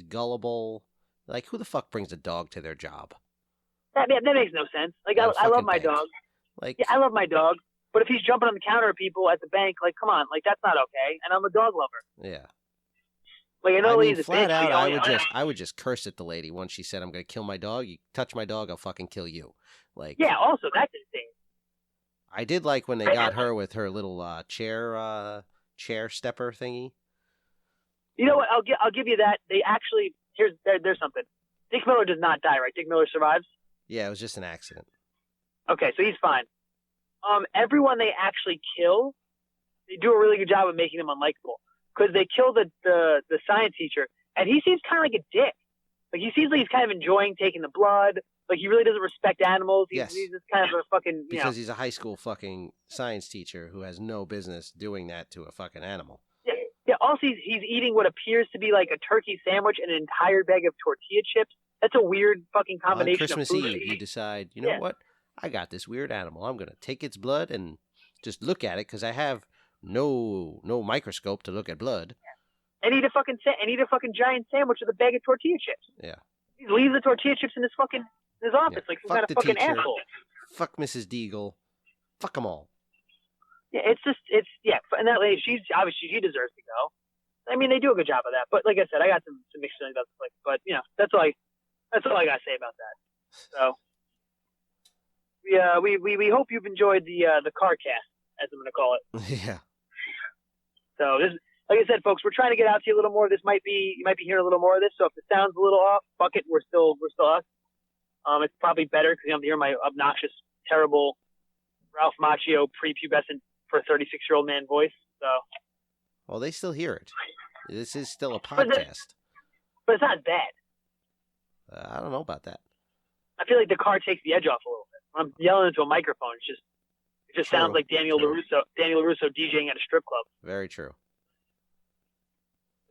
gullible. Like, who the fuck brings a dog to their job? That makes no sense. Like, I love my dog. Like, I love my dog. But if he's jumping on the counter at people at the bank, like, come on, like, that's not okay. And I'm a dog lover. Yeah. Like, I know he's a flat bitch, out, I would just curse at the lady once she said, "I'm going to kill my dog. You touch my dog, I'll fucking kill you." Like, yeah. Also, that's insane. I did like when they got her with her little chair stepper thingy. You know what? I'll give you that. They actually there's something. Dick Miller does not die, right? Dick Miller survives. Yeah, it was just an accident. Okay, so he's fine. Everyone they actually kill, they do a really good job of making them unlikable. Because they kill the science teacher, and he seems kind of like a dick. Like, he seems like he's kind of enjoying taking the blood. Like, he really doesn't respect animals. He's just kind of a fucking, Because he's a high school fucking science teacher who has no business doing that to a fucking animal. Yeah. Also, he's eating what appears to be like a turkey sandwich and an entire bag of tortilla chips. That's a weird fucking combination. On Christmas of food. Eve, you decide, you know what? I got this weird animal. I'm going to take its blood and just look at it because I have no microscope to look at blood. And eat a fucking giant sandwich with a bag of tortilla chips. Yeah. He leaves the tortilla chips in his office like some kind of fucking teacher. asshole. Fuck Mrs. Deagle. Fuck them all. Yeah, and that lady, she deserves to go. I mean, they do a good job of that. But like I said, I got some mixed feelings about the flick. But that's all I gotta say about that. So We hope you've enjoyed the car cast, as I'm going to call it. Yeah. So this, like I said, folks, we're trying to get out to you a little more. You might be hearing a little more of this. So if the sound's a little off, fuck it, we're still us. It's probably better because I'm hearing my obnoxious, terrible Ralph Macchio prepubescent for a 36-year-old man voice. So. Well, they still hear it. This is still a podcast. But it's not bad. I don't know about that. I feel like the car takes the edge off a little bit. When I'm yelling into a microphone, it just True. sounds like Daniel LaRusso DJing at a strip club. Very true.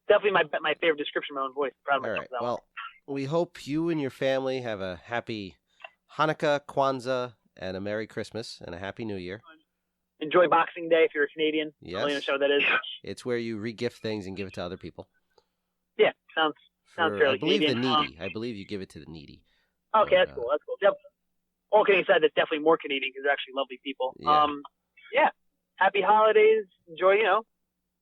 Definitely my favorite description of my own voice. Proud of All myself. right. Well, we hope you and your family have a happy Hanukkah, Kwanzaa, and a Merry Christmas and a Happy New Year. Enjoy Boxing Day if you're a Canadian. Yes. I'll show that is. It's where you re-gift things and give it to other people. Yeah, sounds fairly I believe Canadian. the needy. I believe you give it to the needy. Okay, that's cool. That's cool. All kidding aside, that's definitely more Canadian because they're actually lovely people. Yeah. Yeah. Happy holidays. Enjoy.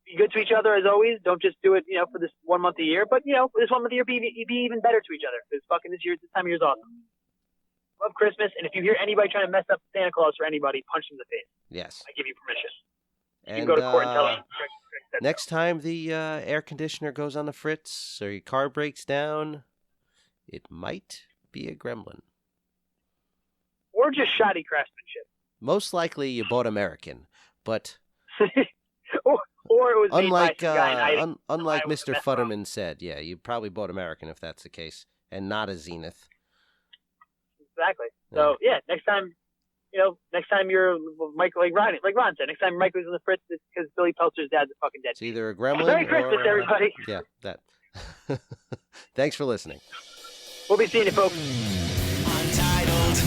Be good to each other as always. Don't just do it, for this 1 month a year. But this 1 month a year, be even better to each other because fucking this time of year is awesome. Love Christmas, and if you hear anybody trying to mess up Santa Claus for anybody, punch them in the face. Yes. I give you permission. And you can go to court and tell them. next time the air conditioner goes on the fritz or your car breaks down, it might be a gremlin. Or just shoddy craftsmanship. Most likely you bought American, but or it was made unlike by some guy unlike Mr. Futterman said, yeah, you probably bought American if that's the case, and not a Zenith. Exactly. So next time you're Mike, like Ron said, next time Mike was in the fritz, it's because Billy Peltzer's dad's a fucking dead. It's either a gremlin Merry Christmas, everybody. Yeah, that. Thanks for listening. We'll be seeing you, folks. Untitled.